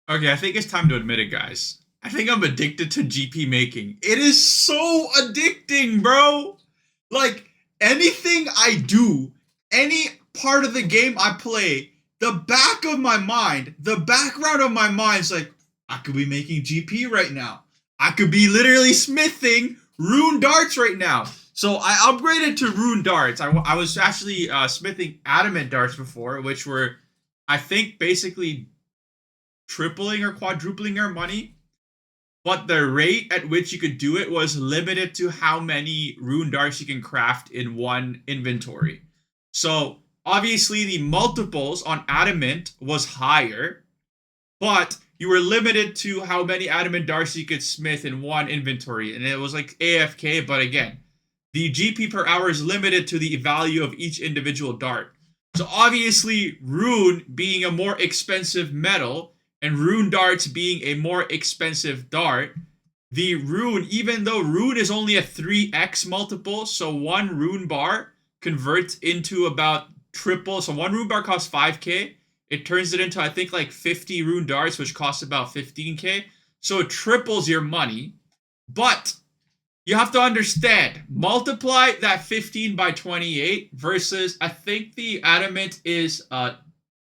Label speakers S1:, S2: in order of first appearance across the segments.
S1: Okay, I think it's time to admit it, guys. I think I'm addicted to GP making. It is so addicting, bro. Like anything I do, any part of the game I play, the back of my mind, the background of my mind is like, I could be making GP right now. I could be literally smithing rune darts right now. So I upgraded to rune darts. I was actually smithing adamant darts before, which were, I think, basically tripling or quadrupling our money, but the rate at which you could do it was limited to how many rune darts you can craft in one inventory. So obviously the multiples on adamant was higher, but you were limited to how many adamant darts you could smith in one inventory, and it was like AFK. But again, the GP per hour is limited to the value of each individual dart. So obviously, rune being a more expensive metal and rune darts being a more expensive dart, the rune, even though rune is only a 3x multiple, so one rune bar converts into about triple. So one rune bar costs 5k. It turns it into, I think, like 50 rune darts, which costs about 15k. So it triples your money. But you have to understand, multiply that 15 by 28 versus, I think the adamant is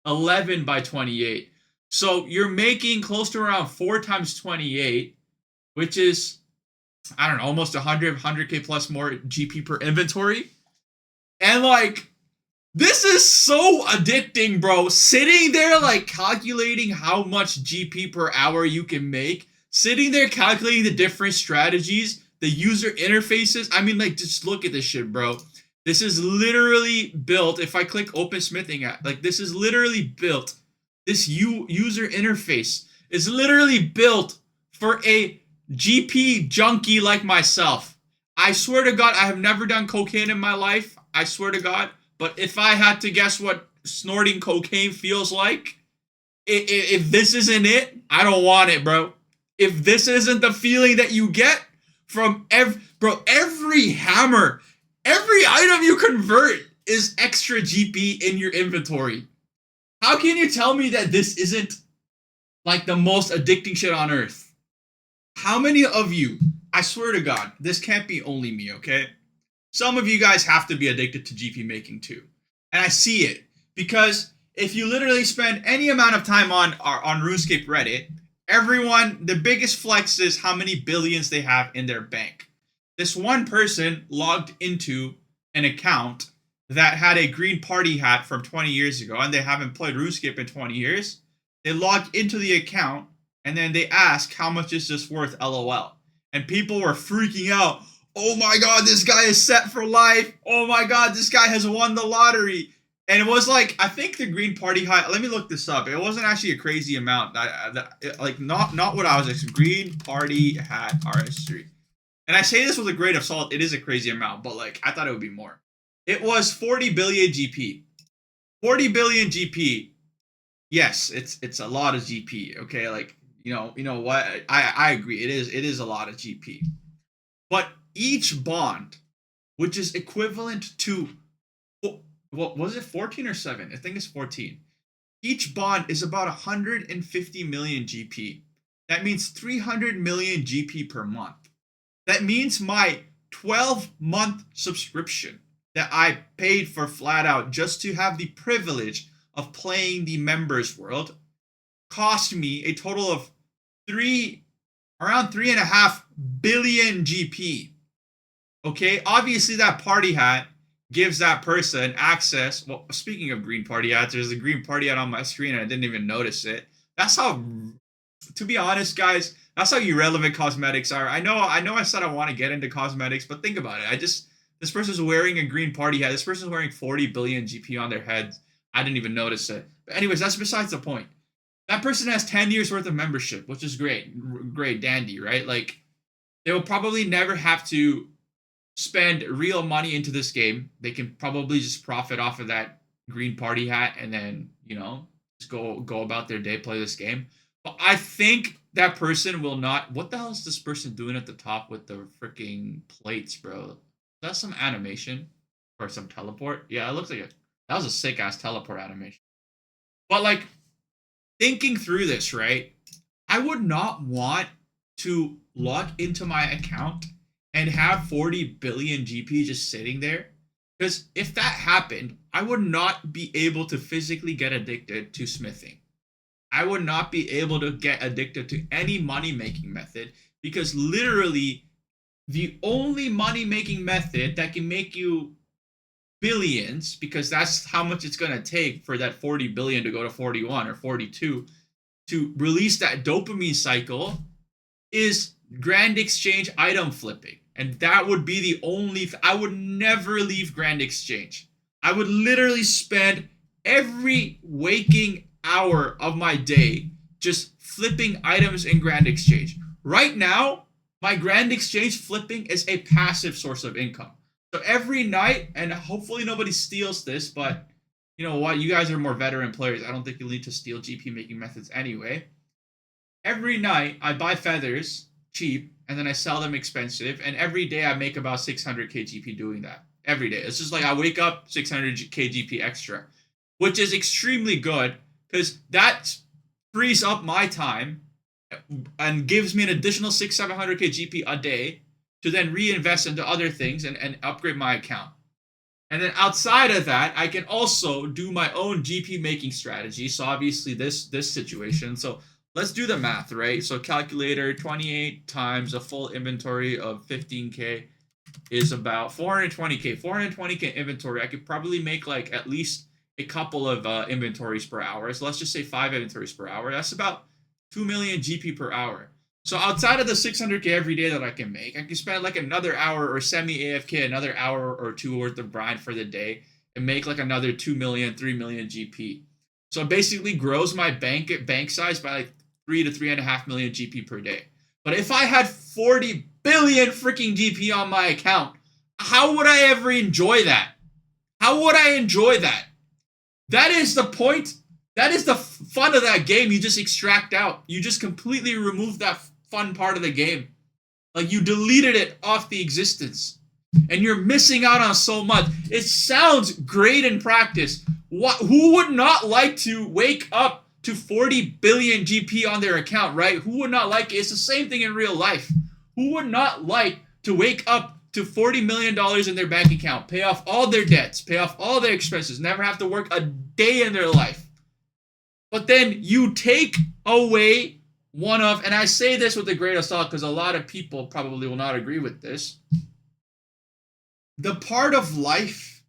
S1: 11 by 28. So you're making close to around 4 times 28, which is, I don't know, almost 100k plus more GP per inventory. And like, this is so addicting, bro. Sitting there like calculating how much GP per hour you can make, sitting there calculating the different strategies, the user interfaces. I mean, like, just look at this shit, bro. This is literally built. If I click open smithing at, like, this is literally built. This user interface is literally built for a GP junkie like myself. I swear to God, I have never done cocaine in my life. I swear to God. But if I had to guess what snorting cocaine feels like, if this isn't it, I don't want it, bro. If this isn't the feeling that you get from every hammer, every item you convert is extra GP in your inventory. How can you tell me that this isn't like the most addicting shit on earth? How many of you, I swear to God, this can't be only me, okay? Some of you guys have to be addicted to GP making too. And I see it because if you literally spend any amount of time on RuneScape Reddit, everyone, the biggest flex is how many billions they have in their bank. This one person logged into an account that had a green party hat from 20 years ago, and they haven't played RuneScape in 20 years. They logged into the account and then they ask how much is this worth, LOL. And people were freaking out. Oh my God, this guy is set for life. Oh my God, this guy has won the lottery. And it was like, I think the green party hat, let me look this up. It wasn't actually a crazy amount. Like not what I was expecting. Green party hat RS3. And I say this with a grain of salt. It is a crazy amount, but like I thought it would be more. It was 40 billion GP. 40 billion GP. Yes, it's a lot of GP. Okay, like you know what? I agree. It is a lot of GP. But each bond, which is equivalent to, what was it, 14 or 7? I think it's 14. Each bond is about 150 million GP. That means 300 million GP per month. That means my 12-month subscription that I paid for flat out just to have the privilege of playing the members world cost me a total of around 3.5 billion GP. Okay, obviously that party hat gives that person access. Well, speaking of green party hats, there's a green party hat on my screen and I didn't even notice it. That's how, to be honest, guys, that's how irrelevant cosmetics are. I said I want to get into cosmetics, but think about it. This person's wearing a green party hat. This person's wearing 40 billion GP on their heads. I didn't even notice it. But anyways, that's besides the point. That person has 10 years worth of membership, which is great, dandy, right? Like, they will probably never have to spend real money into this game. They can probably just profit off of that green party hat and then, just go about their day, play this game. But I think that person will not. What the hell is this person doing at the top with the freaking plates, bro? Is that some animation or some teleport? Yeah, it looks like it. That was a sick ass teleport animation. But like, thinking through this, right? I would not want to log into my account and have 40 billion GP just sitting there. Because if that happened, I would not be able to physically get addicted to smithing. I would not be able to get addicted to any money making method, because literally the only money making method that can make you billions, because that's how much it's going to take for that 40 billion to go to 41 or 42, to release that dopamine cycle, is Grand Exchange item flipping. And that would be the only, I would never leave Grand Exchange. I would literally spend every waking hour of my day just flipping items in Grand Exchange. Right now, my Grand Exchange flipping is a passive source of income. So every night, and hopefully nobody steals this, but you know what? You guys are more veteran players. I don't think you'll need to steal GP making methods anyway. Every night, I buy feathers cheap, and then I sell them expensive, and every day I make about 600k GP doing that. Every day. It's just like I wake up 600k GP extra, which is extremely good, because that frees up my time and gives me an additional 600-700k GP a day to then reinvest into other things and upgrade my account. And then outside of that, I can also do my own GP making strategy. So obviously this situation. So let's do the math, right? So calculator, 28 times a full inventory of 15k is about 420k. 420k inventory. I could probably make like at least a couple of inventories per hour. So let's just say 5 inventories per hour. That's about 2 million GP per hour. So outside of the 600k every day that I can make, I can spend like another hour or semi-AFK, another hour or two worth of grind for the day, and make like another 2 million, 3 million GP. So it basically grows my bank size by like 3 to 3.5 million GP per day. But if I had 40 billion freaking GP on my account, how would I ever enjoy that? How would I enjoy that? That is the point. That is the fun of that game. You just extract out. You just completely remove that fun part of the game. Like you deleted it off the existence. And you're missing out on so much. It sounds great in practice. Who would not like to wake up to 40 billion GP on their account, right? Who would not like it? It's the same thing in real life. Who would not like to wake up to $40 million in their bank account, pay off all their debts, pay off all their expenses, never have to work a day in their life? But then you take away one of, and I say this with a grain of salt because a lot of people probably will not agree with this, the part of life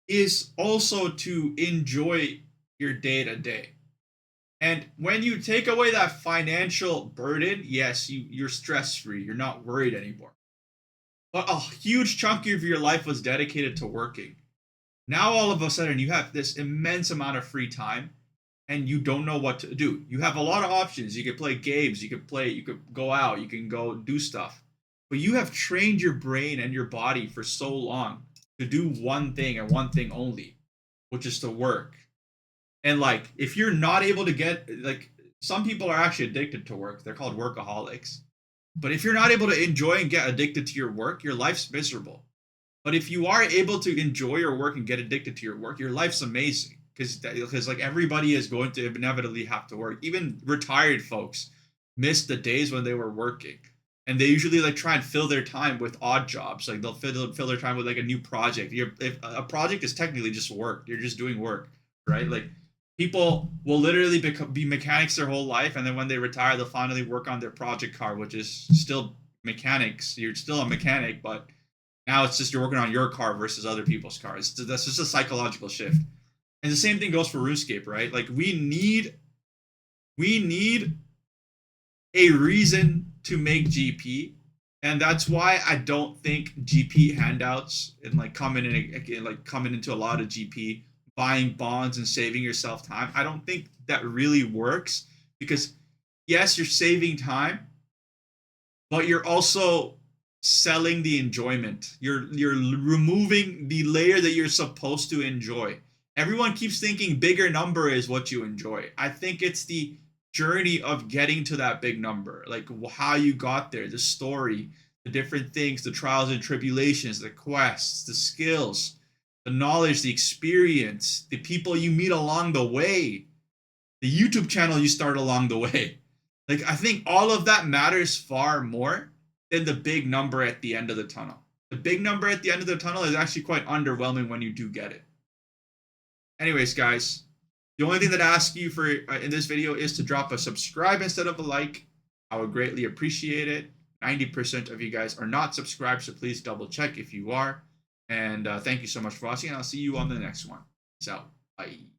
S1: is also to enjoy your day to day. And when you take away that financial burden, yes, you're stress-free. You're not worried anymore. But a huge chunk of your life was dedicated to working. Now all of a sudden you have this immense amount of free time and you don't know what to do. You have a lot of options. You could play games, you could go out, you can go do stuff. But you have trained your brain and your body for so long to do one thing and one thing only, which is to work. And like, if you're not able to get, like, some people are actually addicted to work. They're called workaholics. But if you're not able to enjoy and get addicted to your work, your life's miserable. But if you are able to enjoy your work and get addicted to your work, your life's amazing. Because like everybody is going to inevitably have to work. Even retired folks miss the days when they were working. And they usually like try and fill their time with odd jobs. Like they'll fill their time with like a new project. If a project is technically just work. You're just doing work, right? Like people will literally be mechanics their whole life, and then when they retire, they'll finally work on their project car, which is still mechanics. You're still a mechanic, but now it's just you're working on your car versus other people's cars. That's just a psychological shift. And the same thing goes for RuneScape, right? Like we need a reason to make GP, and that's why I don't think GP handouts and like coming into a lot of GP, buying bonds and saving yourself time, I don't think that really works, because yes, you're saving time, but you're also selling the enjoyment. You're removing the layer that you're supposed to enjoy. Everyone keeps thinking bigger number is what you enjoy. I think it's the journey of getting to that big number, like how you got there, the story, the different things, the trials and tribulations, the quests, the skills, the knowledge, the experience, the people you meet along the way, the YouTube channel you start along the way. Like, I think all of that matters far more than the big number at the end of the tunnel. The big number at the end of the tunnel is actually quite underwhelming when you do get it. Anyways, guys, the only thing that I ask you for in this video is to drop a subscribe instead of a like. I would greatly appreciate it. 90% of you guys are not subscribed, so please double check if you are. And thank you so much for watching, and I'll see you on the next one. Peace out. Bye.